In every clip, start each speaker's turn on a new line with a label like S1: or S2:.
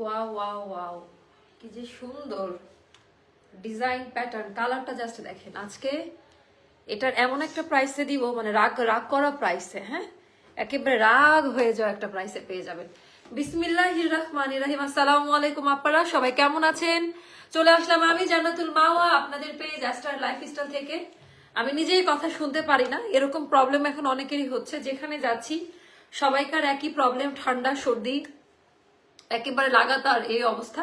S1: Wow wow wow, কি যে সুন্দর ডিজাইন প্যাটার্ন, কালারটা জাস্ট দেখেন। আজকে এটার এমন একটা প্রাইসে দিব, মানে রাগ রাগ করা প্রাইসে, হ্যাঁ একেবারে রাগ হয়ে যাওয়া একটা প্রাইসে পেয়ে যাবেন। বিসমিল্লাহির রহমানির রহিম। আসসালামু আলাইকুম, আপনারা সবাই কেমন আছেন? চলে আসলাম আমি জান্নাতুল মাওয়া আপনাদের পেজ স্টার লাইফস্টাইল থেকে। আমি নিজেই কথা শুনতে পারি না, এরকম প্রবলেম এখন অনেকেরই হচ্ছে। যেখানে যাচ্ছি সবাইকার একই প্রবলেম, ঠান্ডা সর্দি একেবারে লাগাতার এই অবস্থা।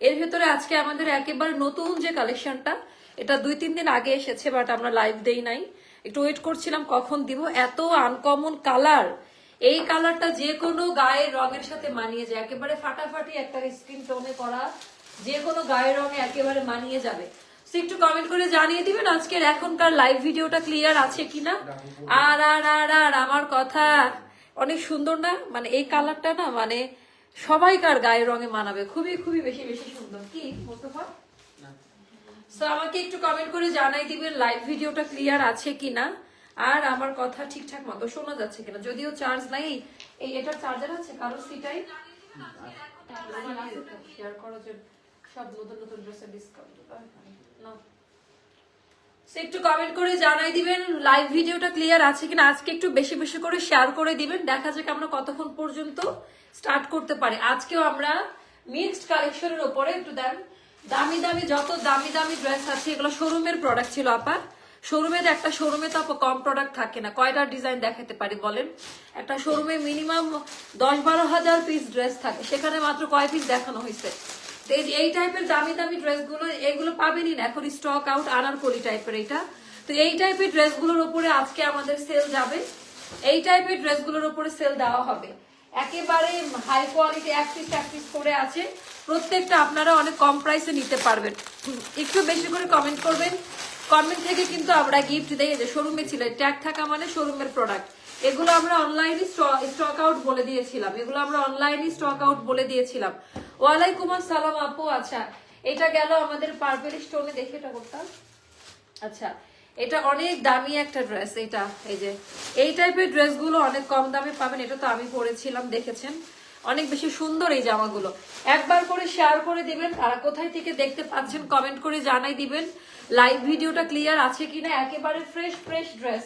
S1: এর ভেতরে আজকে আমাদের একেবারে নতুন যে কালেকশনটা, এটা 2-3 দিন আগে এসেছে, বাট আমরা লাইভ দেই নাই, একটু ওয়েট করছিলাম কখন দিব। এত আনকমন কালার, এই কালারটা যে কোনো গায়ের রঙের সাথে মানিয়ে যায়, একেবারে ফাটাফাটি একটা স্কিন টোনে করা যে কোনো গায়ের রঙে একেবারে মানিয়ে যাবে। একটু কমেন্ট করে জানিয়ে দিবেন আজকের এখনকার লাইভ ভিডিওটা ক্লিয়ার আছে কিনা। আর আর আর আর আমার কথা অনেক সুন্দর না, মানে এই কালারটা না, মানে সবাইকার গায়ের রঙে মানাবে, খুবই খুবই বেশি বেশি সুন্দর। কি মোস্তফা, সো আমাকে একটু কমেন্ট করে জানাই দিবেন লাইভ ভিডিওটা ক্লিয়ার আছে কিনা, আর আমার কথা ঠিকঠাক মতো শোনা যাচ্ছে কিনা। যদিও চার্জ নাই, এই এটার চার্জার আছে কারো সিটাই শেয়ার করো যে সব নতুন নতুন ড্রেসের ডিসকাউন্ট না। একটু কমেন্ট করে জানাই দিবেন লাইভ ভিডিওটা ক্লিয়ার আছে কিনা। আজকে একটু বেশি বেশি করে শেয়ার করে দিবেন, দেখা যাক আমরা কতক্ষণ পর্যন্ত স্টার্ট করতে পারি। আজকেও আমরা মিক্সড কালেকশনের উপরে একটু দেন, দামি দামি যত দামি দামি ড্রেস আছে এগুলো শোরুমের প্রোডাক্ট ছিল আপা। শোরুমের একটা শোরুমে তো আপা কম প্রোডাক্ট থাকে না, কয়টা ডিজাইন দেখাতে পারি বলেন? একটা শোরুমে মিনিমাম 10-12 হাজার পিস ড্রেস থাকে, সেখানে মাত্র কয় পিস দেখানো হয়েছে। এই টাইপের দামি দামি ড্রেসগুলো এগুলো পাবেনই না এখন, স্টক আউট। আনারকলি টাইপের এইটা, তো এই টাইপের ড্রেসগুলোর উপরে আজকে আমাদের সেল যাবে, এই টাইপের ড্রেসগুলোর উপরে সেল দেওয়া হবে। একেবারে হাই কোয়ালিটি এক পিস করে আছে, প্রত্যেকটা আপনারা অনেক কম প্রাইসে নিতে পারবেন। একটু বেশি করে কমেন্ট করবেন, কমেন্ট থেকে কিন্তু আমরা গিফট দেই। যে শোরুমে ছিল ট্যাগ থাকা মানে শোরুমের প্রোডাক্ট, এগুলো আমরা অনলাইনে স্টক আউট বলে দিয়েছিলাম, এগুলো আমরা অনলাইনে স্টক আউট বলে দিয়েছিলাম। ওয়ালাইকুম আসসালাম আপু। আচ্ছা, এটা গেল আমাদের পার্পল স্টোনে, দেখে এটা করতাম। আচ্ছা, এটা অনেক দামি একটা ড্রেস, এটা এই যে এই টাইপের ড্রেসগুলো অনেক কম দামে পাবেন। এটা তো আমি পরেছিলাম, দেখেছেন, অনেক বেশি সুন্দর এই জামাগুলো। একবার করে শেয়ার করে দিবেন, আর কোথায় থেকে দেখতে পাচ্ছেন কমেন্ট করে জানাই দিবেন লাইভ ভিডিওটা ক্লিয়ার আছে কিনা। একেবারে ফ্রেশ ফ্রেশ ড্রেস,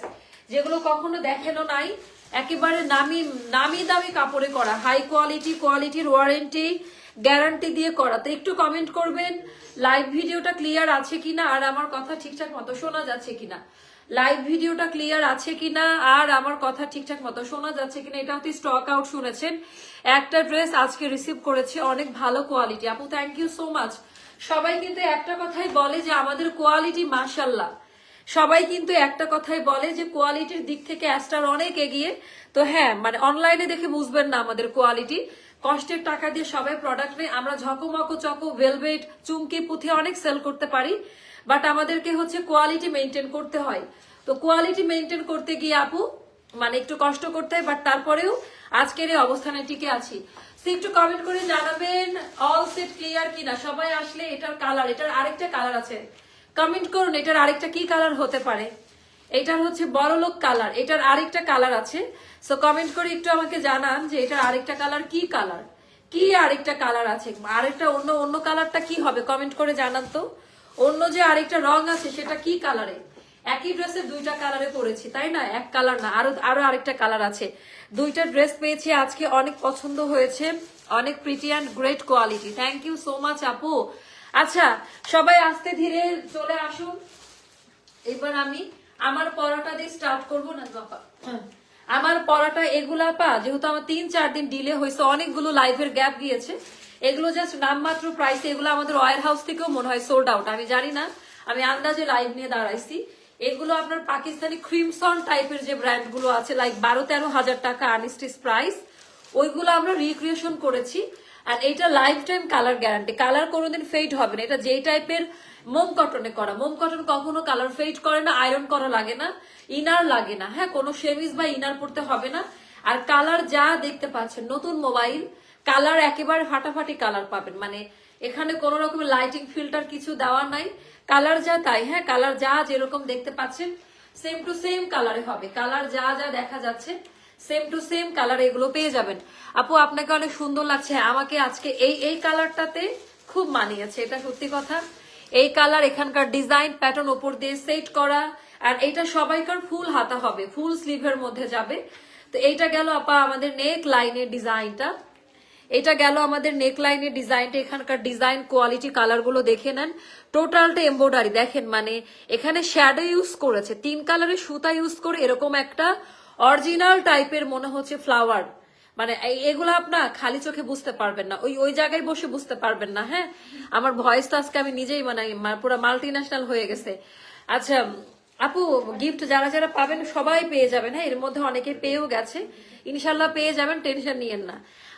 S1: যেগুলো কখনো দেখানো নাই, একেবারে নামি নামি দামি কাপড়ে করা, হাই কোয়ালিটির ওয়ারেন্টি গ্যারান্টি দিয়ে করা। তো একটু কমেন্ট করবেন লাইভ ভিডিওটা ক্লিয়ার আছে কিনা, আর আমার কথা ঠিকঠাক মতো শোনা যাচ্ছে কিনা। লাইভ ভিডিওটা ক্লিয়ার আছে কিনা, আর আমার কথা ঠিকঠাক মতো শোনা যাচ্ছে কিনা। এটা হচ্ছে স্টক আউট, শুনেছেন। একটা ড্রেস আজকে রিসিভ করেছে, অনেক ভালো কোয়ালিটি। আপু থ্যাংক ইউ সো মাচ। সবাই কিন্তু একটা কথাই বলে যে আমাদের কোয়ালিটি মাশাল্লাহ, সবাই কিন্তু একটা কথাই বলে যে কোয়ালিটির দিক থেকে অ্যাস্টার অনেক এগিয়ে। তো হ্যাঁ, মানে অনলাইনে দেখে বুঝবেন না আমাদের কোয়ালিটি, কষ্টের টাকা দিয়ে সবাই প্রোডাক্ট নেই। আমরা ঝকমকো চকো ভেলভেট চুমকি পুঁথি অনেক সেল করতে পারি, বাট আমাদেরকে হচ্ছে কোয়ালিটি মেনটেন করতে হয়। তো কোয়ালিটি মেনটেন করতে গিয়ে আপু মানে একটু কষ্ট করতে হয়, বাট তারপরেও আজকের এই অবস্থানে টিকে আছি। একটু কমেন্ট করে জানাবেন অল সেট ক্লিয়ার কিনা। সবাই আসলে এটার কালার, এটার আরেকটা কালার আছে, কমেন্ট করুন এটার আরেকটা কি কালার হতে পারে। এটার হচ্ছে বড়লোক কালার, এটার আরেকটা কালার আছে। সো কমেন্ট করে একটু আমাকে জানান যে এটার আরেকটা কালার কি, কালার কি, আরেকটা কালার আছে, আরেকটা অন্য কালারটা কি হবে, কমেন্ট করে জানান তো। অন্য যে আরেকটা রং আছে সেটা কি কালারে? একই ড্রেসে দুইটা কালারে পরেছি, তাই না? এক কালার না, আরো আরেকটা কালার আছে। দুইটা ড্রেস পেয়েছি আজকে, অনেক পছন্দ হয়েছে, অনেক pretty and great quality. Thank you so much আপু। আচ্ছা, সবাই আস্তে ধীরে চলে আসুন। এবার আমি আমার পড়াটা দিয়ে স্টার্ট করবো না বাবা। আমার পড়াটা এগুলা পা, যেহেতু আমার 3-4 দিন ডিলে হয়েছে, অনেকগুলো লাইভের গ্যাপ গিয়েছে, এগুলো জাস্ট নামমাত্র প্রাইসে। এগুলো আমাদের ওয়ার হাউস থেকেও মনে হয় সোল্ড আউট, আমি জানি না, আমি আন্দাজে লাইভ নিয়ে দাঁড়াইছি। এগুলো আপনার পাকিস্তানি ক্রিমসন টাইপের যে ব্র্যান্ড গুলো আছে, লাইক 12-13 হাজার টাকা আনস্টিচ প্রাইস, ওইগুলো আমরা রিক্রিয়েশন করেছি। আর এটা life time colour guarantee, colour কোনোদিন ফেড হবে না। এটা যেই টাইপের মোম কটনে করা, মোম কটন কখনো কালার ফেড করে না, আয়রন করা লাগে না, ইনার লাগে না, হ্যাঁ কোনো শেমিজ বা ইনার পড়তে হবে না। আর কালার যা দেখতে পাচ্ছেন, নতুন মোবাইল কালার একেবারে ফাটাফাটি কালার পাবেন, মানে এখানে কোনো রকমের লাইটিং ফিল্টার কিছু দেওয়া নাই, কালার যা তাই। হ্যাঁ, কালার যা যেরকম দেখতে পাচ্ছেন সেম টু সেম কালারে হবে, কালার যা যা দেখা যাচ্ছে সেম টু সেম কালার এগুলো পেয়ে যাবেন। আপু আপনাকে অনেক সুন্দর লাগছে, আমাকে আজকে এই কালারটাতে খুব মানিয়েছে, এটা সত্যি কথা। এই কালার, এখানকার ডিজাইন প্যাটার্ন ওপর দিয়ে সেট করা, আর এটা সবাইকার ফুল হাতা হবে, ফুল স্লিভের মধ্যে যাবে। তো এইটা গেল আপা আমাদের নেক লাইনের ডিজাইনটা, এটা গেল আমাদের নেক লাইনের ডিজাইনটা। এখানকার ডিজাইন কোয়ালিটি কালার গুলো দেখে নেন, টোটালটা এমব্রয়ডারি দেখেন, মানে এখানে শ্যাডো ইউজ করেছে, 3 কালারের সুতা ইউজ করে এরকম একটা অরিজিনাল টাইপের মনে হচ্ছে ফ্লাওয়ার, মানে এগুলো আপনার খালি চোখে বুঝতে পারবেন না, ওই জায়গায় বসে বুঝতে পারবেন না। হ্যাঁ, আমার ভয়েস তো আজকে আমি নিজেই মানে পুরো মাল্টি ন্যাশনাল হয়ে গেছে। আচ্ছা আপু, গিফট যারা যারা পাবেন সবাই পেয়ে যাবেন, হ্যাঁ এর মধ্যে অনেকে পেয়েও গেছে, ইনশাল্লাহ পেয়ে যাবেন, টেনশন নিয়েন না।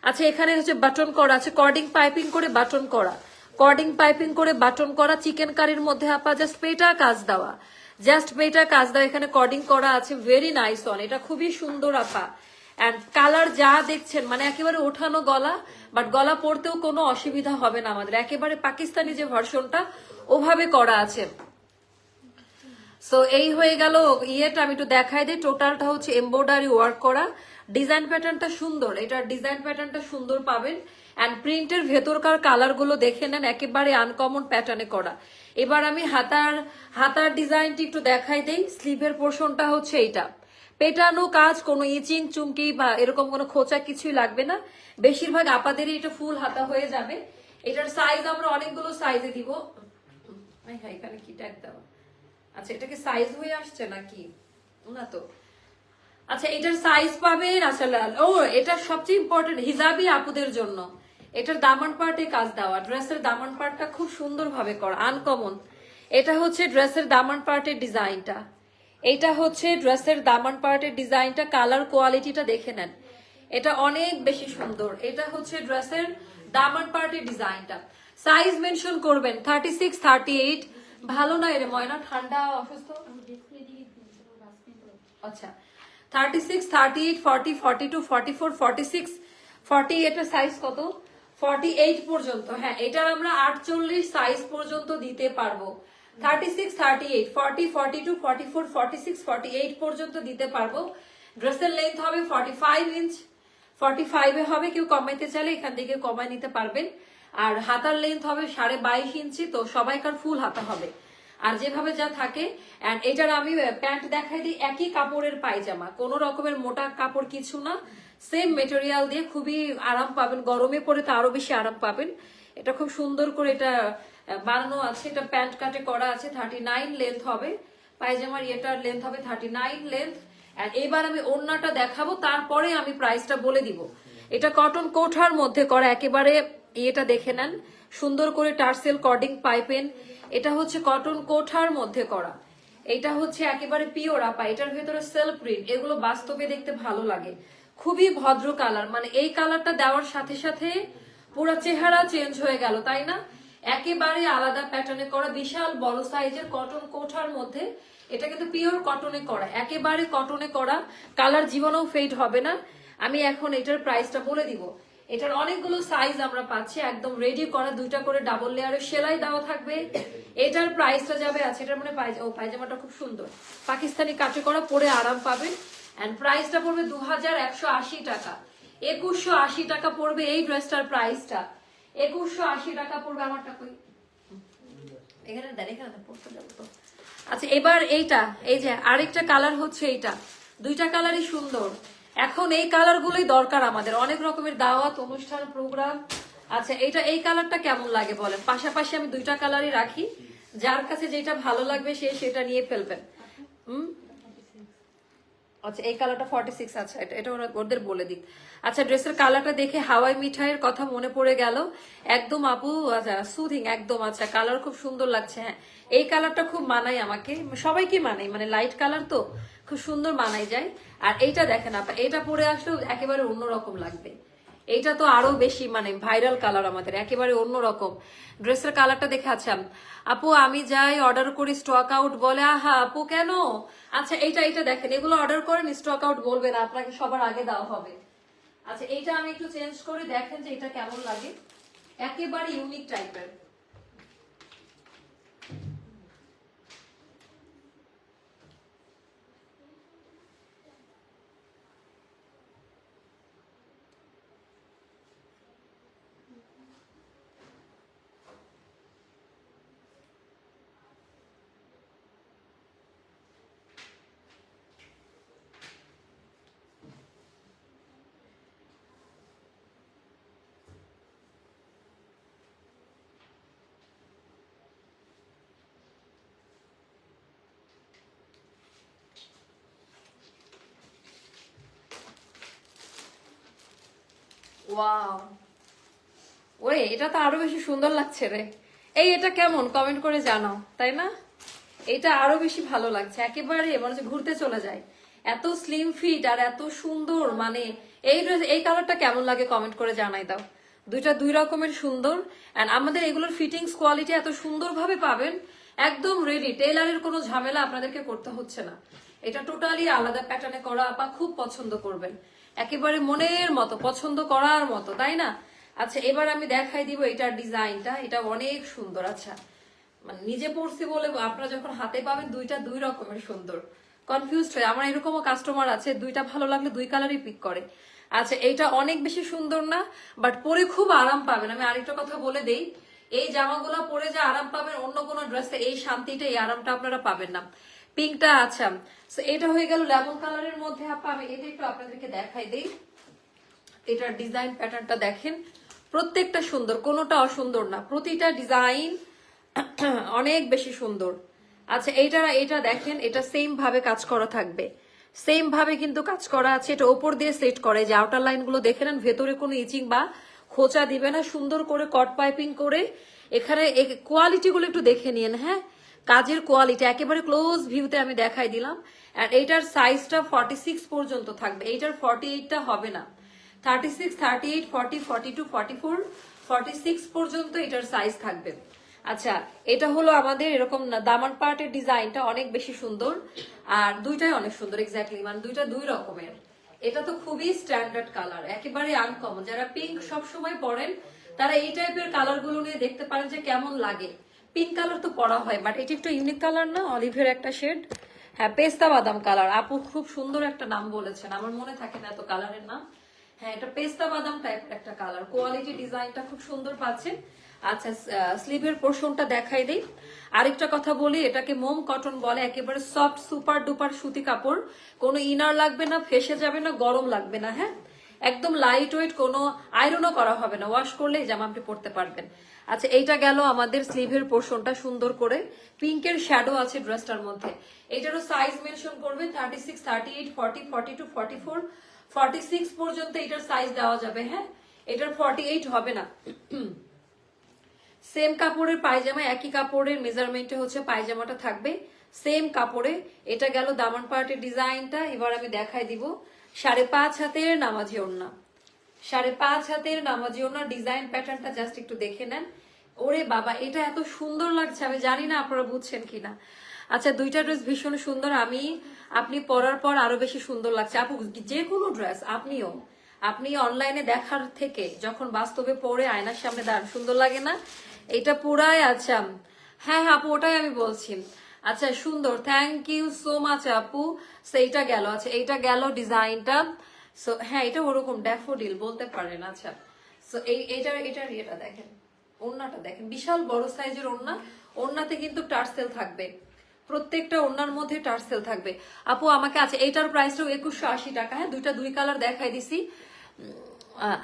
S1: আচ্ছা এখানে হচ্ছে বাটন করা আছে, কর্ডিং পাইপিং করে বাটন করা, কর্ডিং পাইপিং করে বাটন করা, চিকেন কারির মধ্যে আপা জাস্ট পেটা কাজ দেওয়া, জাস্ট পেটা কাজ দেওয়া, এখানে কর্ডিং করা আছে, ভেরি নাইস অন, এটা খুবই সুন্দর আপা। এন্ড কালার যা দেখছেন মানে একেবারে ওঠানো গলা, বাট গলা পরতেও কোনো অসুবিধা হবে না আমাদের, একেবারে পাকিস্তানি যে ভার্সনটা ওভাবে করা আছে। সো এই হয়ে গেল ইয়েটা, আমি একটু দেখাই দিই, টোটালটা হচ্ছে এমব্রয়ডারি ওয়ার্ক করা, ডিজাইন প্যাটার্নটা সুন্দর, এটার ডিজাইন প্যাটার্নটা সুন্দর পাবেন। অ্যান্ড প্রিন্টের ভেতরকার কালার গুলো দেখে নেন, একেবারে আনকমন প্যাটার্নে করা। এবার আমি হাতার ডিজাইনটি একটু দেখাই দেই। স্লিভের পোর্শনটা হচ্ছে এইটা, পেটানো কাজ, কোনো ইচিং চুমকি বা এরকম কোনো খোঁচা কিছুই লাগবে না, বেশিরভাগ আপাদেরই এটা ফুল হাতা হয়ে যাবে। এটার সাইজ আমরা অনেকগুলো সাইজে দিব। হ্যাঁ এখানে কি ট্যাগ দেওয়া, আচ্ছা এটা কি সাইজ হয়ে আসছে নাকি না তো, আচ্ছা এটার সাইজ পাবেন আসলে। ও এটা সবচেয়ে ইম্পর্টেন্ট হিজাবি আপুদের জন্য, এটার দামান পার্টে কাজ দেওয়া, ড্রেসের দামান পার্টটা খুব সুন্দর ভাবে করা, আনকমন। এটা হচ্ছে ড্রেসের দামান পার্টের ডিজাইনটা, এটা হচ্ছে ড্রেসের দামান পার্টের ডিজাইনটা, কালার কোয়ালিটিটা দেখে নেন, এটা অনেক বেশি সুন্দর। এটা হচ্ছে ড্রেসের দামান পার্টের ডিজাইনটা, সাইজ মেনশন করবেন 36 38। ভালো না এর ময়না, ঠান্ডা অসুস্থ, আচ্ছা 36 38 40 42 44 46 48 এর সাইজ কত, 48 পর্যন্ত। হ্যাঁ এটার আমরা 48 সাইজ পর্যন্ত দিতে পারবো, 36 38 40 42 44 46 48 পর্যন্ত দিতে পারবো। ড্রেসের লেন্থ হবে 45 ইঞ্চ, 45 এ হবে, কেউ কমাইতে চাইলে এখান থেকে কমাই নিতে পারবেন। আর হাতার লেন্থ হবে 22.5 ইঞ্চি, তো সবাইকার ফুল হাতা হবে। আর যেভাবে যা থাকে, এন্ড এটার আমি প্যান্ট দেখাই দিই, একই কাপড়ের পায়জামা, কোনো রকমের মোটা কাপড় কিছু না, সেম মেটেরিয়াল দিয়ে খুবই আরাম পাবেন, গরমে পরে তো আরো বেশি আরাম পাবেন। এটা খুব সুন্দর করে এটা বানানো আছে, এটা প্যান্ট কাটে করা আছে, 39 লেন্থ হবে পায়জামার, এটার লেন্থ হবে 39 লেন্থ। এন্ড এবার আমি ওড়নাটা দেখাবো, তারপরে আমি প্রাইসটা বলে দিব। এটা কটন কোঠার মধ্যে করা, একেবারে এটা দেখে নেন, সুন্দর করে টার্সেল কর্ডিং পাইপেন, এটা হচ্ছে কটন কোঠার মধ্যে করা, এটা হচ্ছে একেবারে পিওর আপা, এটার ভেতরে সেলফ প্রিন্ট, এগুলো বাস্তবে দেখতে ভালো লাগে, খুবই ভদ্র কালার, মানে এই কালারটা দেওয়ার সাথে সাথে পুরো চেহারা চেঞ্জ হয়ে গেল, তাই না? একেবারে আলাদা প্যাটার্নে করা, বিশাল বড় সাইজের কটন কোঠার মধ্যে, এটা কিন্তু পিওর কটনে করা, একেবারে কটনে করা, কালার জীবনেও ফেড হবে না। আমি এখন এটার প্রাইসটা বলে দিব। এটার অনেকগুলো সাইজ আমরা পাচ্ছি, একদম রেডি করা, 2টা করে ডাবল লেয়ারের সেলাই দেওয়া থাকবে। এটার প্রাইসটা যাবে আছে, এটার মানে পায়জামাটা খুব সুন্দর, পাকিস্তানি কাটে করা, পরে আরাম পাবেন। এন্ড প্রাইসটা পড়বে 2180 টাকা, 2180 টাকা পড়বে এই ড্রেসটার প্রাইসটা, 2180 টাকা পড়বে। আমারটা কই, এখানে দেন, এখানে পড়তে যাবো তো। আচ্ছা এবার এইটা, এই যে আরেকটা কালার হচ্ছে এইটা, 2টা কালারই সুন্দর। এখন এই কালার গুলোই দরকার আমাদের, অনেক রকমের দাওয়াত অনুষ্ঠান প্রোগ্রাম। আচ্ছা এটা এই কালারটা কেমন লাগে বলেন, পাশাপাশি আমি 2টা কালারই রাখি, যার কাছে যেটা ভালো লাগবে সে সেটা নিয়ে ফেলবেন। আচ্ছা এই কালারটা 46, আচ্ছা এটা ওদের বলে দিক। আচ্ছা ড্রেসের কালারটা দেখে হাওয়াই মিঠাইয়ের কথা মনে পড়ে গেল, একদম আপু, আচ্ছা সুদিং একদম, আচ্ছা কালার খুব সুন্দর লাগছে। হ্যাঁ এই কালারটা খুব মানায় আমাকে, সবাইকে মানাই, মানে লাইট কালার তো খুব সুন্দর মানাই যায়। আর এইটা দেখেন আপা, এটা পরে আসলেও একেবারে অন্যরকম লাগবে, এইটা তো আরো বেশি মানে ভাইরাল কালার আমাদের, একেবারে অন্যরকম ড্রেসের কালারটা দেখে। আচ্ছা আপু আমি যাই অর্ডার করি স্টক আউট বলে, আহা আপু কেন? আচ্ছা এইটা দেখেন, এগুলো অর্ডার করেন স্টক আউট বলবে না, আপনাকে সবার আগে দেওয়া হবে। আচ্ছা এইটা আমি একটু চেঞ্জ করে দেখেন যে এটা কেমন লাগে, একেবারে ইউনিক টাইপের। ওয়াও, ওরে এটা তো আরো বেশি সুন্দর লাগছে রে। এটা কেমন কমেন্ট করে জানাও, তাই না? এটা আরো বেশি ভালো লাগছে, একেবারে মনে হচ্ছে ঘুরতে চলে যায়। এত স্লিম ফিট আর এত সুন্দর, মানে এই কালারটা কেমন লাগে কমেন্ট করে জানাই দাও। দুইটা দুই রকমের সুন্দর। এন্ড আমাদের এগুলোর ফিটিংস কোয়ালিটি এত সুন্দর ভাবে পাবেন, একদম রেডি, টেইলারের কোনো ঝামেলা আপনাদেরকে করতে হচ্ছে না। এটা টোটালি আলাদা প্যাটার্নে করা, আপা খুব পছন্দ করবেন, একেবারে মনের মতো, পছন্দ করার মতো, তাই না? আচ্ছা, এবার আমি দেখাই দিব এটার ডিজাইনটা, এটা অনেক সুন্দর। আচ্ছা, মানে নিজে পড়ছি বলে আপনারা যখন হাতে পাবেন দুইটা দুই রকমের সুন্দর, কনফিউজড হয়ে, আমার এরকমও কাস্টমার আছে দুইটা ভালো লাগলে দুই কালারই পিক করে। আচ্ছা, এইটা অনেক বেশি সুন্দর না, বাট পরে খুব আরাম পাবেন। আমি আরেকটা কথা বলে দেই, এই জামাগুলো পরে যে আরাম পাবেন অন্য কোনো ড্রেসে এই শান্তিটা, এই আরামটা আপনারা পাবেন না। পিঙ্কটা, আচ্ছা এটা হয়ে গেল লেমন কালারের মধ্যে। আপা আমি এটা একটু আপনাদেরকে দেখাই দেই, এটার ডিজাইন প্যাটার্নটা দেখেন, প্রত্যেকটা সুন্দর, কোনোটা অসুন্দর না, প্রতিটা ডিজাইন অনেক বেশি সুন্দর। আচ্ছা, এটা দেখেন, এটা সেম ভাবে কাজ করা থাকবে, সেম ভাবে কিন্তু কাজ করা আছে। এটা ওপর দিয়ে সেট করে, যে আউটার লাইন গুলো দেখে নেন, ভেতরে কোনো ইচিং বা খোঁচা দিবে না, সুন্দর করে কট পাইপিং করে। এখানে কোয়ালিটি গুলো একটু দেখে নিন, হ্যাঁ, কাজের কোয়ালিটি একেবারে ক্লোজ ভিউতে আমি দেখাই দিলাম। আর এইটার সাইজটা 46 পর্যন্ত থাকবে, এইটার 48টা হবে না। 36, 38, 40, 42, 44, 46 পর্যন্ত এটার সাইজ থাকবে। আচ্ছা, এটা হলো আমাদের এরকম দামান পার্টের ডিজাইনটা অনেক বেশি সুন্দর, আর দুইটাই অনেক সুন্দর, এক্স্যাক্টলি মানে দুইটা দুই রকমের। এটা তো খুবই স্ট্যান্ডার্ড কালার, একেবারে আনকমন। যারা পিঙ্ক সবসময় পরেন তারা এই টাইপের কালার গুলো নিয়ে দেখতে পারেন যে কেমন লাগে। পিঙ্ক কালার তো পরা হয়, বাট এটা একটু ইউনিক কালার না, অলিভের একটা শেড। হ্যাঁ, পেস্তা বাদাম কালার, আপু খুব সুন্দর একটা নাম বলেছেন, আমার মনে থাকে না এত কালারের নাম। হ্যাঁ, এটা পেস্তা বাদাম টাইপের একটা কালার, কোয়ালিটি ডিজাইনটা খুব সুন্দর পাচ্ছেন। আচ্ছা, স্লিভের পোর্শনটা দেখাই দিই। আরেকটা কথা বলি, এটাকে মোম কটন বলে, একেবারে সফট সুপার ডুপার সুতি কাপড়, কোনো ইনার লাগবে না, ফেসে যাবে না, গরম লাগবে না, হ্যাঁ, একদম লাইট ওয়েট, কোনো আয়রনও করা হবে না, ওয়াশ করলে এই জামা আপনি পরতে পারবেন। আচ্ছা, এইটা গেল আমাদের স্লিভের পোর্শনটা, সুন্দর করে পিঙ্কের শ্যাডো আছে ড্রেসটার মধ্যে। এইটারও সাইজ মেনশন করবেন, 36, 38, 40, 42, 44, 46 পর্যন্ত এটার সাইজ দেওয়া যাবে, হ্যাঁ, এটার 48 হবে না। সেম কাপড়ের পায়জামা, একই কাপড়ের মেজারমেন্টে হচ্ছে পায়জামাটা থাকবে, সেম কাপড়ে। এটা গেল দামান পার্টের ডিজাইনটা। এবার আমি দেখাই দিব 5.5 হাতের নামাজি ওড়না, 5.5 হাতের নামাজি ওড়না ডিজাইন প্যাটার্নটা জাস্ট একটু দেখে নেন। ওরে বাবা, এটা এত সুন্দর লাগছে, আমি জানি না আপনারা বুঝছেন কিনা। আচ্ছা, দুইটা ড্রেস ভীষণ সুন্দর, আপনি পরার পর আরো বেশি সুন্দর লাগছে আপু। যে কোনো ড্রেস আপনি অনলাইনে দেখার থেকে যখন বাস্তবে পরে আয়নার সামনে দাঁড়ান, সুন্দর লাগে না? এটা পুরাই, আচ্ছা হ্যাঁ হ্যাঁ আপু, ওটাই আমি বলছি। আচ্ছা, সুন্দর, থ্যাংক ইউ সো মাচ আপু। সেইটা গেল, আচ্ছা এইটা গেল ডিজাইনটা। সো হ্যাঁ, এটা ওরকম ড্যাফোডিল বলতে পারেন। আচ্ছা, সো এটার ইয়েটা দেখেন, ওড়নাটা দেখেন, বিশাল বড় সাইজের ওড়না, ওড়নাতে কিন্তু টার্সেল থাকবে, প্রত্যেকটা ওড়নার মধ্যে টার্সেল থাকবে। আপু আমাকে, আচ্ছা এইটার প্রাইসটাও 2180 টাকা, হ্যাঁ, দুইটা দুই কালার দেখাই দিছি।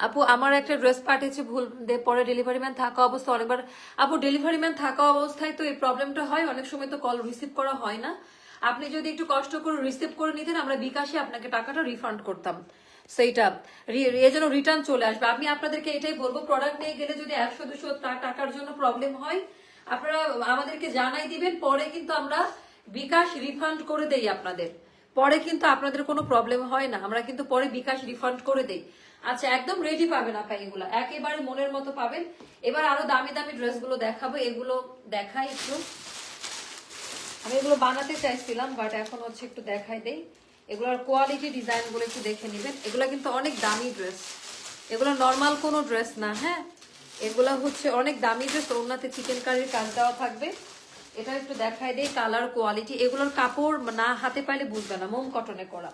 S1: আপু আমার একটা ড্রেস পাঠিয়েছে ভুল, পরে ডেলিভারি ম্যান থাকা অবস্থা অনেকবার। আপু ডেলিভারি ম্যান থাকা অবস্থায় তো এই প্রবলেমটা হয়, অনেক সময় তো কল রিসিভ করা হয় না। আপনি যদি একটু কষ্ট করে রিসিভ করে নিতেন, আমরা বিকাশে আপনাকে টাকাটা রিফান্ড করতাম। সেইটা এই জন্য রিটার্ন চলে আসবে। আমি আপনাদেরকে এটাই বলবো, প্রোডাক্ট নিয়ে গেলে যদি 100-200 টাকার জন্য প্রবলেম হয়, আপনারা আমাদেরকে জানাই দিবেন, পরে কিন্তু আমরা বিকাশ রিফান্ড করে দেই আপনাদের, পরে কিন্তু আপনাদের কোনো প্রবলেম হয় না, আমরা কিন্তু পরে বিকাশ রিফান্ড করে দেই। আচ্ছা, একদম রেডি পাবেন আপা, এগুলো একেবারে মনের মতো পাবেন। এবার আরো দামি দামি ড্রেসগুলো দেখাবো, এগুলো দেখাই একটু। আমি এগুলো বানাতে চাইছিলাম, বাট এখন হচ্ছে একটু দেখাই দেই। এগুলোর কোয়ালিটি ডিজাইন গুলো একটু দেখে নিবেন, এগুলো কিন্তু অনেক দামি ড্রেস, এগুলো নর্মাল কোনো ড্রেস না, হ্যাঁ, এগুলো হচ্ছে অনেক দামি ড্রেস, ওনাতে চিকেন কারির কাজ দেওয়া থাকবে। এটা একটু দেখাই দেই কালার কোয়ালিটি, এগুলোর কাপড় না হাতে পাইলে বুঝবে না, মোম কটনে করা।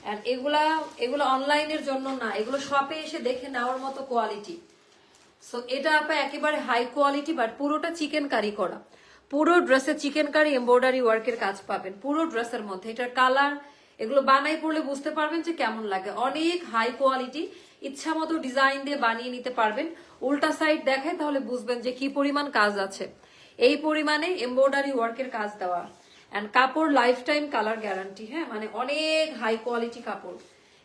S1: আর এগুলো অনলাইনের জন্য না, এগুলো শপে এসে দেখে নেওয়ার মতো কোয়ালিটি। সো এটা আপা একেবারে হাই কোয়ালিটি, বাট পুরোটা চিকেন কারি করা, পুরো ড্রেসে চিকেন কারি এমব্রয়ডারি ওয়ার্কের কাজ পাবেন পুরো ড্রেসের মধ্যে। এটার কালার, এগুলো বানাই পড়লে বুঝতে পারবেন যে কেমন লাগে, অনেক হাই কোয়ালিটি, ইচ্ছা মতো ডিজাইন দিয়ে বানিয়ে নিতে পারবেন। উল্টা সাইড দেখায় তাহলে বুঝবেন যে কি পরিমাণ কাজ আছে, এই পরিমাণে এমব্রয়ডারি ওয়ার্কের কাজ দেওয়া। এন্ড কাপড় লাইফ টাইম কালার গ্যারান্টি, হ্যাঁ, মানে অনেক হাই কোয়ালিটি কাপড়।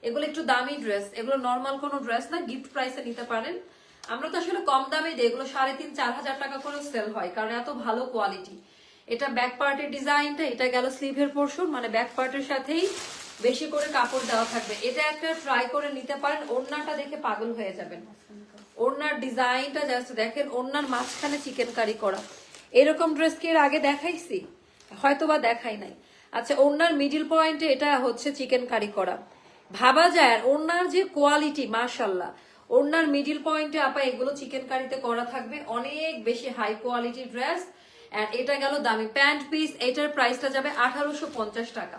S1: এগুলো একটু দামি ড্রেস, এগুলো নর্মাল কোনো ড্রেস না, গিফট প্রাইসে নিতে পারেন। আমরা তো আসলে কম দামে দিই, এগুলো 3,500-4,000 টাকা করে সেল হয়, কারণ এত ভালো কোয়ালিটি। এটা ব্যাক পার্টের ডিজাইনটা, এটা গেল স্লিভের পোর্শন, মানে ব্যাক পার্টের সাথেই বেশি করে কাপড় দেওয়া থাকবে। এটা একটা ট্রাই করে নিতে পারেন, ওড়নাটা দেখে পাগল হয়ে যাবেন। ওড়নার ডিজাইনটা জাস্ট দেখেন, ওড়নার মাঝখানে চিকেন কারি করা। এরকম ড্রেস কি এর আগে দেখাইছি? হয়তো বা দেখাই নাই। আচ্ছা, ওড়নার মিডিল পয়েন্টে এটা হচ্ছে চিকেন কারি করা, ভাবা যায়। আর ওড়নার যে কোয়ালিটি, মাশাল্লাহ, ওড়নার মিডিল পয়েন্টে আপা এগুলো চিকেন কারিতে করা থাকবে, অনেক বেশি হাই কোয়ালিটি ড্রেস। এন্ড এটা গেল দামি প্যান্ট পিস, এটার প্রাইসটা যাবে 1850 টাকা।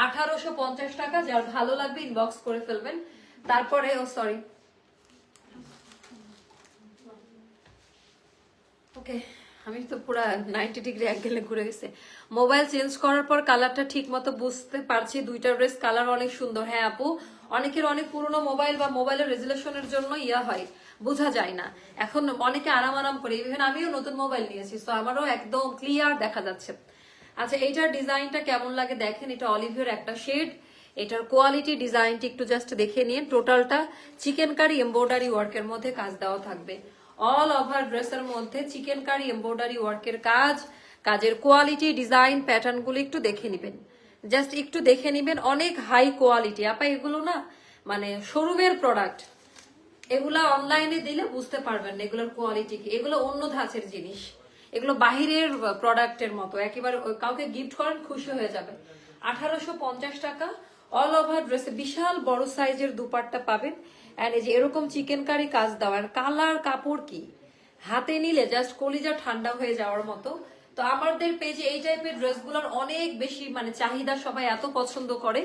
S1: 1850 টাকা। যার ভালো লাগবে ইনবক্স করে ফেলবেন। তারপরে সরি, ওকে, আমি তো পুরো 90 ডিগ্রি অ্যাঙ্গেলে ঘুরে গেছে। মোবাইল চেঞ্জ করার পর কালারটা ঠিক মতো বুঝতে পারছি, দুইটা ড্রেস কালার অনেক সুন্দর। হ্যাঁ আপু, অনেকের অনেক পুরনো মোবাইল বা মোবাইলের রেজুলেশনের জন্য হয়, বোঝা যায় না। এখন অনেকে আরাম করে, ইভেন আমিও নতুন মোবাইল নিয়েছি, তো আমারও একদম ক্লিয়ার দেখা যাচ্ছে। আচ্ছা, এইটার ডিজাইনটা কেমন লাগে দেখেন, এটা অলিভের একটা শেড। এটার কোয়ালিটি, ডিজাইনটি একটু জাস্ট দেখে নিন। টোটালটা চিকেন কারি এমব্রয়ডারি ওয়ার্কের মধ্যে কাজ দেওয়া থাকবে। অল ওভার ড্রেসের মধ্যে চিকেন কারি এমব্রয়ডারি ওয়ার্কের কাজ, কাজের কোয়ালিটি, ডিজাইন, প্যাটার্ন গুলো একটু দেখে নিবেন, জাস্ট একটু দেখে নিবেন। অনেক হাই কোয়ালিটি আপা, এগুলো না মানে শোরুমের প্রোডাক্ট, এগুলা অনলাইনে দিলে বুঝতে পারবেন না এগুলোর কোয়ালিটি কি। এগুলো অন্য ধাঁচের জিনিস, এগুলো বাহিরের প্রোডাক্টের মতো, একেবারে কাউকে গিফট করেন খুশি হয়ে যাবে। 1850 টাকা। অল ওভার ড্রেসে বিশাল বড় সাইজের দুপাট্টা পাবেন। এন্ড এই যে এরকম চিকেন কারি কাজ দেওয়ার, কালার কাপড় কি, হাতে নিলে জাস্ট কলিজা ঠান্ডা হয়ে যাওয়ার মতো। তো আমাদের পেজে এই টাইপের ড্রেসগুলোর অনেক বেশি মানে চাহিদা, সবাই এত পছন্দ করে।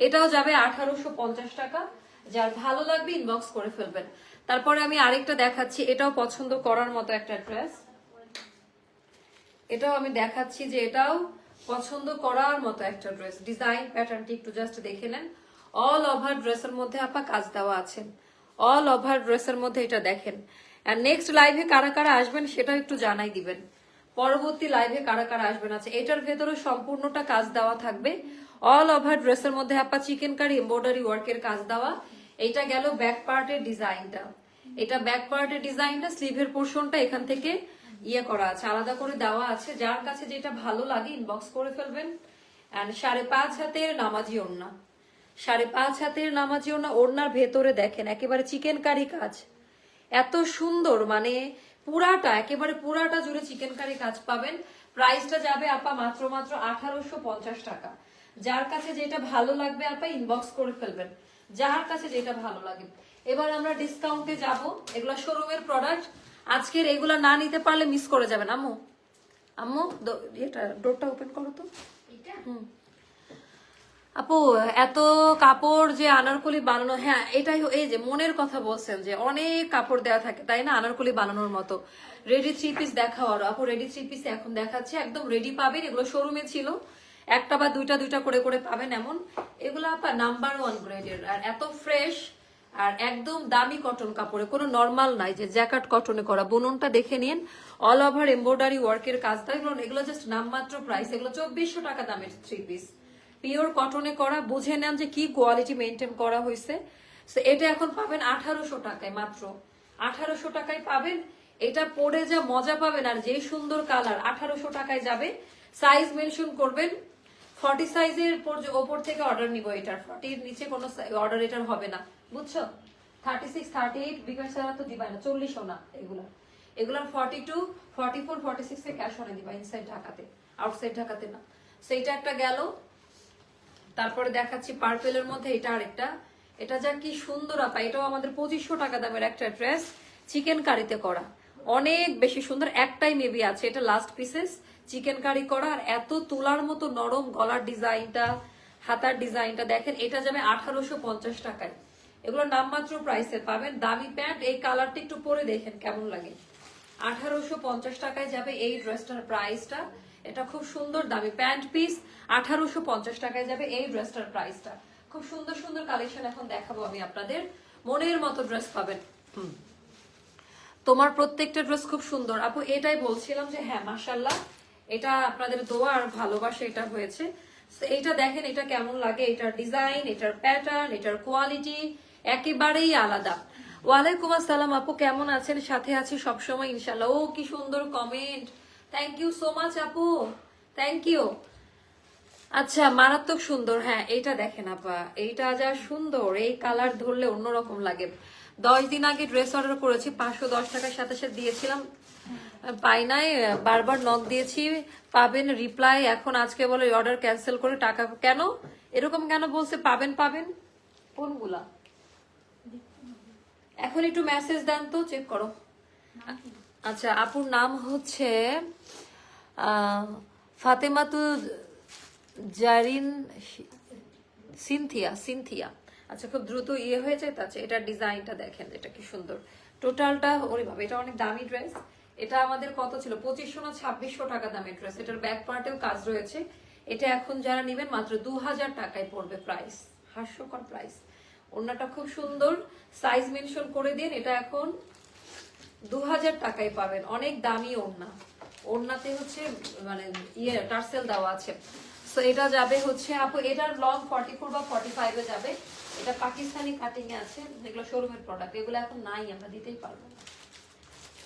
S1: এটাও যাবে 1850 টাকা। যার ভালো লাগবে ইনবক্স করে ফেলবেন। তারপরে আমি আরেকটা দেখাচ্ছি, এটাও পছন্দ করার মতো একটা ড্রেস। এটাও আমি দেখাচ্ছি যে এটাও পছন্দ করার মতো একটা ড্রেস। ডিজাইন প্যাটার্নটি একটু জাস্ট দেখে নেন। অল ওভার ড্রেসের মধ্যে আপা কাজ দেওয়া আছে, অল ওভার ড্রেসের মধ্যে এটা দেখেন। আর নেক্সট লাইভে কারা কারা আসবেন সেটাও একটু জানাই দিবেন, পরবর্তী লাইভে কারা কারা আসবেন। আছে এটার ভেতরে সম্পূর্ণটা কাজ দেওয়া থাকবে। অল ওভার ড্রেসের মধ্যে আপা চিকেন কারি এমব্রয়ডারি ওয়ার্কের কাজ দেওয়া। এইটা গেল ব্যাক পার্টের ডিজাইনটা, এটা ব্যাক পার্টের ডিজাইনটা। স্লিভের পোর্শনটা এখান থেকে করা আছে, আলাদা করে দেওয়া আছে। যার কাছে যেটা ভালো লাগে ইনবক্স করে ফেলবেন। এন্ড 5.5 হাতের নামাজি ওড়না, 5.5 হাতের নামাজি ওড়না। ওড়নার ভেতরে দেখেন একেবারে চিকেন কারি কাজ, এত সুন্দর, মানে পুরাটা একেবারে পুরাটা জুড়ে চিকেন কারি কাজ পাবেন। প্রাইসটা যাবে আপা মাত্র 1850 টাকা। যার কাছে যেটা ভালো লাগবে আপা ইনবক্স করে ফেলবেন, যার কাছে যেটা ভালো লাগে। এবার আমরা ডিসকাউন্টে যাব, এগুলা শোরুমের প্রোডাক্ট। আজকের এগুলা না নিতে পারলে মিস করে যাবেন। আম্মু আম্মু এটা ডোরটা ওপেন করো তো। আপু এত কাপড় যে আনারকলি বানানো, হ্যাঁ এটাই, এই যে মনের কথা বলছেন যে অনেক কাপড় দেওয়া থাকে তাই না আনারকলি বানানোর মতো। রেডি 3 পিস দেখাও। আর আপু রেডি 3 পিস এখন দেখাচ্ছে, একদম রেডি পাবেন। এগুলো শোরুমে ছিল, একটা বা দুইটা করে করে পাবেন এমন। এগুলো আপা নাম্বার 1 গ্রেডের, আর এত ফ্রেশ, আর একদম দামি কটন কাপড়ে, কোনো নর্মাল নাই যে জ্যাকেট কটনে করা। বুননটা দেখে নিন, অল ওভার এমব্রয়ডারি ওয়ার্কের কাজটা। এগুলো জাস্ট নামমাত্র প্রাইস, এগুলো 2400 টাকা দামের 3 পিস, পিওর কটনে করা। বুঝে নেন যে কি কোয়ালিটি মেনটেন করা হয়েছে। এটা এখন পাবেন 1800 টাকায়, মাত্র 1800 টাকায় পাবেন। এটা পরে যা মজা পাবেন, আর যে সুন্দর কালার, 1800 টাকায় যাবে। সাইজ মেনশন করবেন, 40 সাইজের ওপর থেকে অর্ডার নিব। এটার 40 এর নিচে কোনো অর্ডার এটার হবে না, বুঝছো। 36, 38 বিকাশ ছাড়া তো দিবা না, 40ও না। এগুলার 42, 44, 46 এ ক্যাশ অনে দিবা, ইনসাইড ঢাকাতে, আউটসাইড ঢাকাতে না। সেইটা একটা গেল। তারপরে দেখাচ্ছি পার্পেলের মধ্যে এটা আরেকটা। এটা যা কি সুন্দর আপা, এটাও আমাদের 2500 টাকা দামের একটা ড্রেস, চিকেন কারিতে করা, অনেক বেশি সুন্দর। একটাই মেবি আছে, এটা লাস্ট পিসেস, চিকেন কারি করা। আর এত তুলার মতো নরম গলার ডিজাইনটা, হাতার ডিজাইনটা দেখেন। এটা যাবে 1850 টাকায়। এগুলো নামমাত্র প্রাইসে পাবেন। দামি প্যান্ট, এই কালারটা একটু পরে দেখেন কেমন লাগে। 1850 টাকায় যাবে এই ড্রেসটার প্রাইসটা। এটা খুব সুন্দর দামি প্যান্ট পিস, 1850 টাকায় যাবে এই ড্রেসটার প্রাইসটা। খুব সুন্দর সুন্দর কালেকশন এখন দেখাবো আমি আপনাদের, মনের মতো ড্রেস পাবেন। তোমার প্রত্যেকটা ড্রেস খুব সুন্দর আপু, এটাই বলছিলাম যে হ্যাঁ মাশাআল্লাহ, এটা আপনাদের দোয়া আর ভালোবাসা এটা হয়েছে। So, এইটা দেখেন এটা কেমন লাগে, এটার ডিজাইন, এটার প্যাটার্ন, এটার কোয়ালিটি একেবারেই আলাদা। ওয়ালাইকুম আসসালাম আপু, কেমন আছেন? সাথে আছি সবসময় ইনশাল্লাহ। ও কি সুন্দর comment, thank you so much আপু, থ্যাংক ইউ। আচ্ছা, মারাত্মক সুন্দর। হ্যাঁ, এইটা দেখেন আপা, এইটা যা সুন্দর, এই কালার ধরলে অন্যরকম লাগে। 10 দিন আগে ড্রেস অর্ডার করেছি, 510 টাকার সাথে সাথে দিয়েছিলাম, পাই নাই, বারবার নক দিয়েছি, পাবেন রিপ্লাই, এখন আজকে বলে অর্ডার ক্যান্সেল করে টাকা কেন, এরকম কেন বলছে? পাবেন পাবেন কোনগুলা? এখন একটু মেসেজ দেন তো, চেক করো। আচ্ছা, আপুর নাম হচ্ছে ফাতেমাতু জারিন সিনথিয়া, সিনথিয়া। আচ্ছা, খুব দ্রুত ইয়ে হয়ে যায়। আচ্ছা, এটার ডিজাইনটা দেখেন, এটা কি সুন্দর টোটালটা। ওরে বাবা, এটা অনেক দামি ড্রেস। এটা আমাদের কত ছিল? 2500 না 2600 টাকা দামের ড্রেস। এটার ব্যাক পার্টেও কাজ রয়েছে। এটা এখন যারা নেবেন মাত্র 2000 টাকায় পড়বে প্রাইস, হাস্যকর প্রাইস। ওড়নাটা খুব সুন্দর, সাইজ মেনশন করে দিন। এটা এখন 2000 টাকায় পাবেন, অনেক দামি ওড়না। ওড়নাতে হচ্ছে মানে ইয়ে টার্সেল দেওয়া আছে। সো এটা যাবে হচ্ছে আপু, এটার লং 44 বা 45 এ যাবে। এটা পাকিস্তানি কাটিং এ আছে, এগুলো শোরুমের প্রোডাক্ট, এগুলো এখন নাই, আমরা দিতেই পারবো না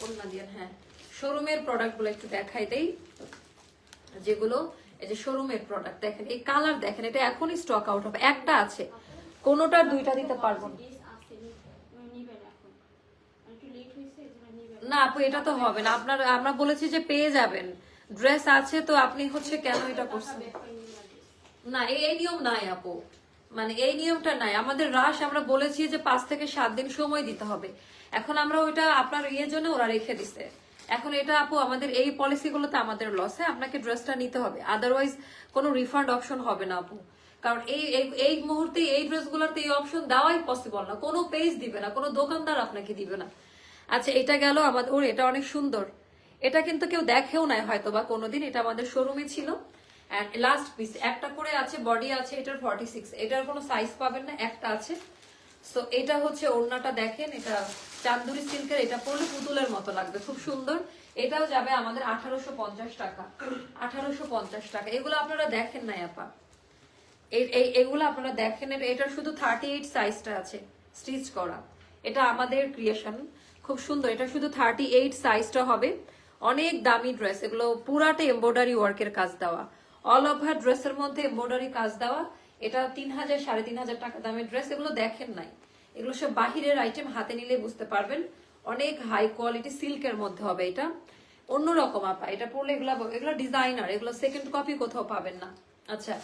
S1: ওড়না দিয়ে। হ্যাঁ, শোরুমের প্রোডাক্ট গুলো একটু দেখাই দেই, যেগুলো এই যে শোরুমের প্রোডাক্ট দেখেন, এই কালার দেখেন, এটা এখনই স্টক আউট হবে, একটা আছে, কোনোটা দুইটা দিতে পারবো না। না আপু, এটা তো হবে না আপনার, আমরা বলেছি যে পেয়ে যাবেন, ড্রেস আছে তো, আপনি হচ্ছে কেন এটা করছেন? না, এই নিয়ম নাই আপু, মানে এই নিয়মটা নাই আমাদের। রাশ আমরা বলেছি যে 5 থেকে 7 দিন সময় দিতে হবে। এখন আমরা ওইটা আপনার ইয়ের জন্য ওরা রেখে দিছে। এখন এটা আপু আমাদের এই পলিসিগুলোতে আমাদের লসে, আপনাকে ড্রেসটা নিতে হবে, আদারওয়াইজ কোনো রিফান্ড অপশন হবে না আপু। কারণ এই মুহূর্তে এই ড্রেসগুলোতে এই অপশন দেওয়াই পসিবল না, কোনো পেজ দিবে না, কোনো দোকানদার আপনাকে দিবে না। আচ্ছা, এটা গেল আমাদের। ওর এটা অনেক সুন্দর, এটা কিন্তু কেউ দেখেও নাই হয়তো বা কোনোদিন, এটা আমাদের শোরুমে ছিল। লাস্ট পিস একটা করে আছে, বডি আছে এটার 46, এটার কোনো সাইজ পাবেন না, একটা আছে। সো এটা হচ্ছে ওড়নাটা দেখেন, এটা চান্দুরি সিল্কের, এটা পরলে পুতুলের মতো লাগবে, খুব সুন্দর। এটাও যাবে আমাদের 1850 টাকা, 1850 টাকা। এগুলো আপনারা দেখেন নাই আপা, এগুলো আপনারা দেখেন। এটা শুধু 38 সাইজটা আছে স্টিচ করা, এটা আমাদের ক্রিয়েশন, খুব সুন্দর। এটা শুধু 38 সাইজটা হবে, অনেক দামি ড্রেস, এগুলো পুরাটা এমব্রয়ডারি ওয়ার্কের কাজ দেওয়া, অল ওভার ড্রেসের মধ্যে এমব্রয়ডারি কাজ দেওয়া। এটা 3000 3500 টাকা দামের ড্রেস, এগুলো দেখেন নাই, এগুলো সব বাহিরের আইটেম, হাতে নিলে বুঝতে পারবেন। অনেক হাই কোয়ালিটি সিল্কের মধ্যে হবে, এটা অন্যরকম আপা। এটা পরলে এগুলো ডিজাইনার, এগুলো সেকেন্ড কপি কোথাও পাবেন না। আচ্ছা,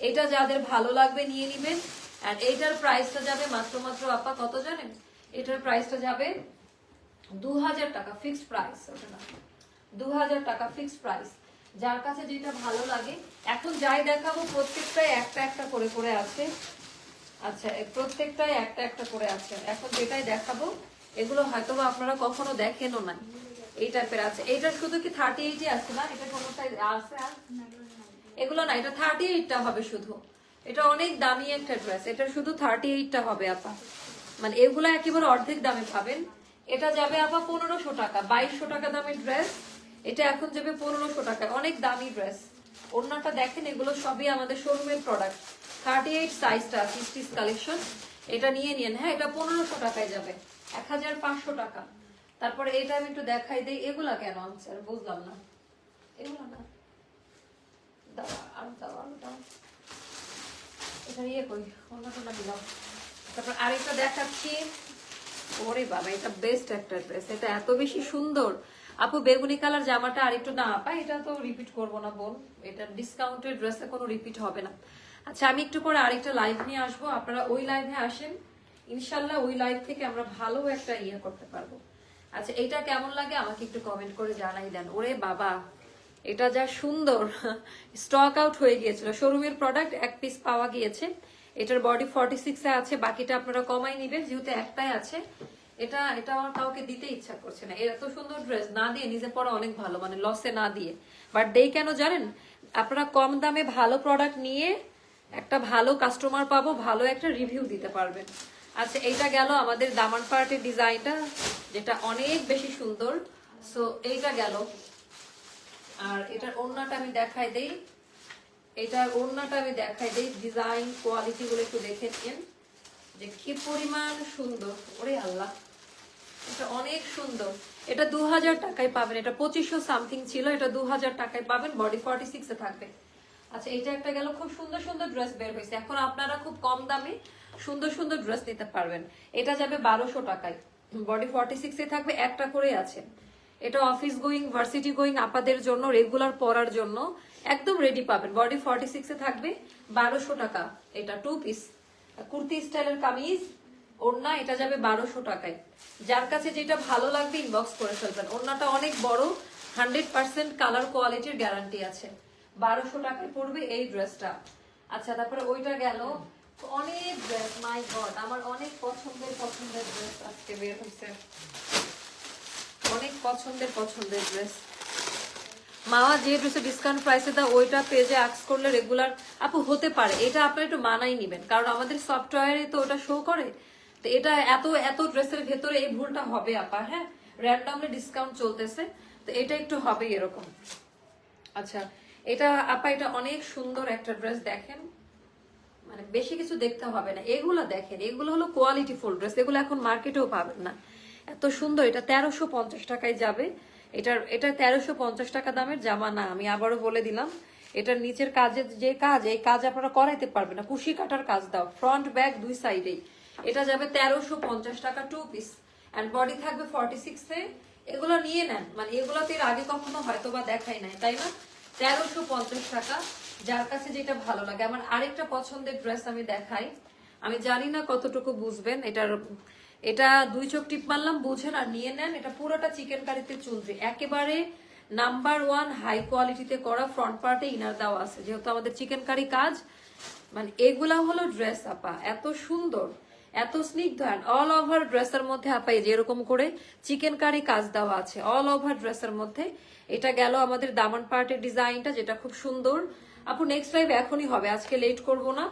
S1: এটা যাদের ভালো লাগবে নিয়ে নিবেন। আর এইটার প্রাইসটা যাবে মাত্র মাত্র আপা কত জানেন? এটার প্রাইসটা যাবে 2000 টাকা, ফিক্সড প্রাইস। ওটা না, 2000 টাকা ফিক্সড প্রাইস। যার কাছে যেটা ভালো লাগে। এখন যাই দেখাবো প্রত্যেকটাই একটা একটা করে করে আছে। আচ্ছা, প্রত্যেকটাই একটা একটা করে আছে। এখন যেটাই দেখাবো এগুলো হয়তো আপনারা কখনো দেখেনও না, এই টাইপের আছে। এটা শুধু কি 38 আছে না? এটা কোনোটাই আছে আর এগুলো না, এটা 38টা হবে শুধু। এটা অনেক দামি একটা ড্রেস, এটা শুধু 38টা হবে আপা, মানে এগুলো একেবারে অর্ধেক দামে পাবেন। এটা যাবে আপা 1500 টাকা, 2200 টাকা দামের ড্রেস, এটা এখন যাবে 1500 টাকা, অনেক দামি ড্রেস। ওড়নাটা দেখেন, এগুলো সবই আমাদের শোরুমের প্রোডাক্ট। 38 সাইজটা আছে, স্টিচ কালেকশন, এটা নিয়ে নিন। হ্যাঁ, এটা 1500 টাকায় যাবে, 1500 টাকা। তারপরে এটা আমি একটু দেখাই দিই, এগুলা কেন আনছে আর বুঝলাম না, এগুলো না, দাও আর দাও আর দাও, এটা ইয়ে করি, অন্যটা দিলাম। তারপর আরেকটা দেখাচ্ছি, ওরে বাবা, এটা বেস্ট একটা ড্রেস, এটা এত বেশি সুন্দর। আপু, বেগুনি কালার জামাটা আরেকটু না আপা, এটা তো রিপিট করবো না বোন, এটা ডিসকাউন্টেড ড্রেসে কোনো রিপিট হবে না। আচ্ছা, আমি একটু পরে আরেকটা লাইভ নিয়ে আসবো, আপনারা ওই লাইভে আসেন, ইনশাল্লাহ ওই লাইভ থেকে আমরা ভালো একটা ইয়ে করতে পারবো। আচ্ছা, এটা কেমন লাগে আমাকে একটু কমেন্ট করে জানাই দেন। ওরে বাবা, এটা যা সুন্দর, স্টক আউট হয়ে গিয়েছিল, শোরুমের প্রোডাক্ট, এক পিস পাওয়া গিয়েছে। এটার বডি 46 এ আছে, বাকিটা আপনারা কমাই নিবেন যেহেতু একটাই আছে। এটা এটা আমার কাউকে দিতে ইচ্ছা করছে না, এত সুন্দর ড্রেস না দিয়ে নিজে পরা অনেক ভালো, মানে লসে না দিয়ে। বাট দেই কেন জানেন? আপনারা কম দামে ভালো প্রোডাক্ট নিয়ে একটা ভালো কাস্টমার পাবো, ভালো একটা রিভিউ দিতে পারবেন। আচ্ছা, এইটা গেল আমাদের দামান পার্টের ডিজাইনটা, যেটা অনেক বেশি সুন্দর। সো এইটা গেল, আর এটার ওড়নাটা আমি দেখাই দেই। এটার ওড়নাটা আমি দেখাই দিই, ডিজাইন কোয়ালিটি গুলো একটু দেখে নিন যে কি পরিমাণ সুন্দর। ওরে আল্লাহ, এটা অনেক সুন্দর। এটা 2000 টাকায় পাবেন, এটা 2500 সামথিং ছিল, এটা 2000 টাকায় পাবেন, বডি 46 এ থাকবে। আচ্ছা, এটা একটা গেল। খুব সুন্দর সুন্দর ড্রেস বের হয়েছে, এখন আপনারা খুব কম দামে সুন্দর সুন্দর ড্রেস নিতে পারবেন। এটা যাবে 1200 টাকায়, বডি 46 এ থাকবে, একটা করে আছে। এটা অফিস গোয়িং, ভার্সিটি গোয়িং আপাদের জন্য, রেগুলার পরার জন্য একদম রেডি পাবেন। বডি 46 এ থাকবে, 1200 টাকা। এটা 2 পিস কুর্তি স্টাইলের কামিজ, ওড়না, এটা যাবে 1200 টাকায়। যার কাছে যেটা ভালো লাগবে ইনবক্স করে ফেলবেন। ওড়নাটা অনেক বড়, 100% কালার কোয়ালিটির গ্যারান্টি আছে। 1200 টাকায় পড়বে এই ড্রেসটা। আচ্ছা, তারপরে ওইটা গেল। অনেক ড্রেস, মাই গড, আমার অনেক পছন্দের ড্রেস আজকে বের হয়েছে, অনেক পছন্দের ড্রেস। মামা যে ড্রেসে ডিসকাউন্ট প্রাইসে দাও ওইটা পেজে আক্স করলে রেগুলার আপু হতে পারে, এটা আপনারা একটু মানাই নিবেন, কারণ আমাদের সফটওয়্যারে তো ওটা শো করে। তো এটা এত ড্রেসের ভেতরে এই ভুলটা হবে আপা, হ্যাঁ, র্যান্ডমলি ডিসকাউন্ট চলতেছে, তো এটা একটু হবে এরকম। আচ্ছা, এটা আপা, এটা অনেক সুন্দর একটা ড্রেস, দেখেন, মানে বেশি কিছু দেখতে হবে না, এগুলো দেখেন, এগুলো হলো কোয়ালিটি ফুল ড্রেস, এগুলো এখন মার্কেটেও পাবেন না, এত সুন্দর। এটা 1350 টাকায় যাবে। এটা 1350 টাকা দামের জামা না, আমি আবারও বলে দিলাম। এটার নিচের কাজের যে কাজ, এই কাজ আপনারা করাইতে পারবেন না, কুশি কাটার কাজ দাও, ফ্রন্ট ব্যাক দুই সাইডেই। এটা যাবে 1350 টাকা, 2 পিস, এন্ড বডি থাকবে 46 এ। এগুলো নিয়ে নেন, মানে এগুলোতে এর আগে কখনো হয়তো বা দেখাই নাই, তাই না? 1350 টাকা, যার কাছে যেটা ভালো লাগে। আমার আরেকটা পছন্দের ড্রেস আমি দেখাই, আমি জানি না কতটুকু বুঝবেন। এটা 2 চোখ টিপ মারলাম, বুঝেন আর নিয়ে নেন। এটা পুরোটা চিকেন কারিতে চুনরি, একেবারে নাম্বার 1 হাই কোয়ালিটিতে করা, ফ্রন্ট পার্টে ইনার দেওয়া আছে, যেহেতু আমাদের চিকেন কারি কাজ। মানে এগুলা হলো ড্রেস আপা, এত সুন্দর, এত স্নিগ্ধ, অল ওভার ড্রেসের মধ্যে আপা এই যে এরকম করে চিকেন কারি কাজ দেওয়া আছে অল ওভার ড্রেসের মধ্যে। এটা গেল আমাদের দামান পার্টের ডিজাইনটা, যেটা খুব সুন্দর। আপু নেক্সট লাইভ এখনই হবে, আজকে লেট করব না,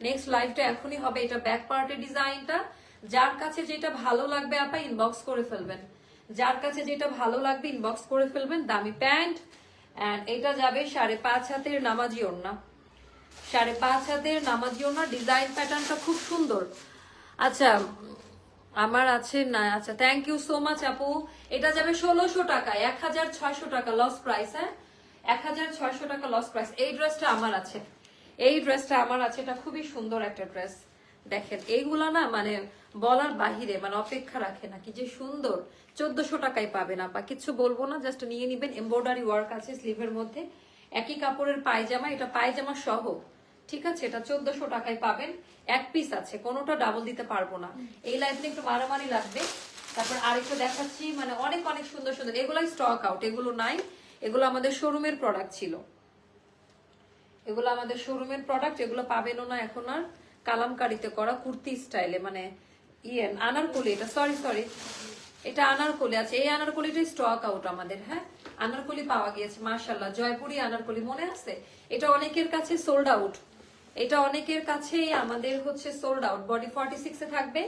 S1: নেক্সট লাইভটা এখনই হবে। এটা ব্যাক পার্টের ডিজাইনটা, যার কাছে যেটা ভালো লাগবে আপা ইনবক্স করে ফেলবেন, যার কাছে যেটা ভালো লাগবে ইনবক্স করে ফেলবেন। দামি প্যান্ট, এন্ড এটা যাবে 5.5 হাতের নামাজি ওড়না, 5.5 হাতের নামাজি ওড়না। ডিজাইন প্যাটার্নটা খুব সুন্দর। আচ্ছা, আমার আছে না, আচ্ছা, থ্যাংক ইউ সো মাচ আপু। এটা যাবে 1600 টাকায়, 1600 টাকা লস প্রাইস, হ্যাঁ, 1600 টাকা লস প্রাইস। এই ড্রেসটা আমার আছে, এটা খুবই সুন্দর একটা ড্রেস। দেখেন এইগুলা না, মানে বলার বাহিরে, মানে অপেক্ষা রাখে না, কি যে সুন্দর। 1400 টাকায় পাবেন আপা, কিছু বলবো না, জাস্ট নিয়ে নিবেন। এমব্রয়ডারি ওয়ার্ক আছে স্লিভের মধ্যে, একই কাপড়ের পায়জামা, এটা পায়জামা সহ, ঠিক আছে। এটা 1400 টাকায় পাবেন, এক পিস আছে, কোনোটা ডাবল দিতে পারবো না। এই লাইফে একটু মারামারি লাগবে। তারপর আরেকটা দেখাচ্ছি, মানে অনেক সুন্দর সুন্দর, এগুলাই স্টক আউট, এগুলো নাই, এগুলো আমাদের শোরুমের প্রোডাক্ট ছিল, এগুলো আমাদের শোরুমের প্রোডাক্ট, এগুলো পাবেনও না এখন আর। কালামকারিতে করা কুর্তি স্টাইলে, মানে আনারকলি, এটা সরি এটা আনারকলি আছে, এই আনারকলিটা স্টক আউট আমাদের, হ্যাঁ, আনারকলি পাওয়া গিয়েছে মাশাআল্লাহ, জয়পুরি আনারকলি মনে আছে? এটা অনেকের কাছে সোল্ড আউট, এটা অনেকের কাছেই আমাদের হচ্ছে সোল্ড আউট। বডি 46 এ থাকবে।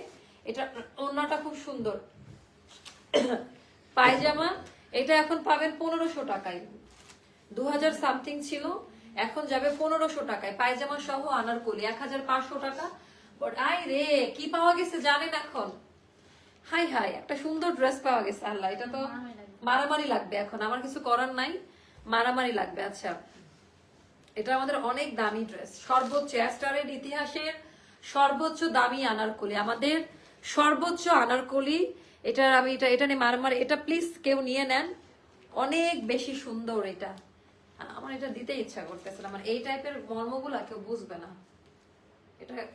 S1: এটা ওড়নাটা খুব সুন্দর, পায়জামা। এটা এখন পাবেন 1500 টাকায়, 2000 সামথিং ছিল, এখন যাবে 1500 টাকায়, পায়জামা সহ আনারকলি 1500 টাকা। বাট আই রে, কি পাওয়া গেছে জানেন এখন? হাই একটা সুন্দর ড্রেস পাওয়া গেছে, আল্লাহ, এটা তো মারামারি লাগবে এখন, আমার কিছু করার নাই, মারামারি লাগবে। আচ্ছা, এটা আমাদের অনেক দামি ড্রেস, সর্বোচ্চ অ্যাস্টারের ইতিহাসের সর্বোচ্চ দামি আনারকলি, আমাদের সর্বোচ্চ আনারকলি। এটা নিয়ে মারামারি, এটা প্লিজ কেউ নিয়ে নেন, অনেক বেশি সুন্দর। এটা আমার এটা দিতে ইচ্ছা করতেছে না, মানে এই টাইপের মর্মগুলা কেউ বুঝবে না।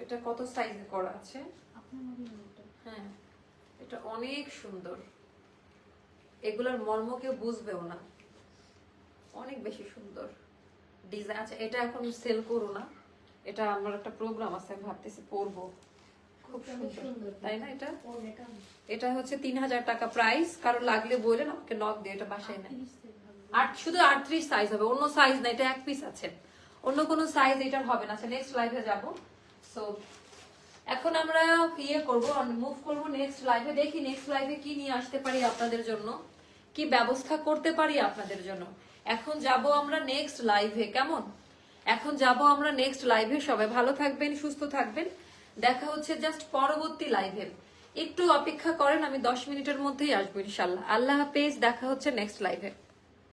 S1: এটা কত সাইজে করা আছে, হ্যাঁ, এটা অনেক সুন্দর, এগুলোর মর্ম কেউ বুঝবেও না, অনেক বেশি সুন্দর ডিজাইন আছে। এটা এখন সেল করো না, এটা আমার একটা প্রোগ্রাম আছে, আমি ভাবতেছি পরবো, খুব সুন্দর, তাই না? এটা হচ্ছে 3000 টাকা প্রাইস, কারো লাগলে বললেন আমাকে নক দিয়ে, এটা বাসায় নেন। শুধু 38 সাইজ হবে, অন্য সাইজ না, এটা এক পিস আছে, অন্য কোনো সাইজ এটার হবে না। আচ্ছা, নেক্সট লাইভে যাবো। সো এখন আমরা মুভ করবো নেক্সট লাইভে, দেখি নেক্সট লাইভে কি নিয়ে আসতে পারি আপনাদের জন্য, কি ব্যবস্থা করতে পারি আপনাদের জন্য। এখন যাব আমরা নেক্সট লাইভে, কেমন? এখন যাব আমরা নেক্সট লাইভে। সবাই ভালো থাকবেন, সুস্থ থাকবেন। দেখা হচ্ছে জাস্ট পরবর্তী লাইভে। একটু অপেক্ষা করেন, আমি 10 মিনিটের মধ্যেই আসবো ইনশাল্লাহ। আল্লাহ হাফেজ, দেখা হচ্ছে নেক্সট লাইভে।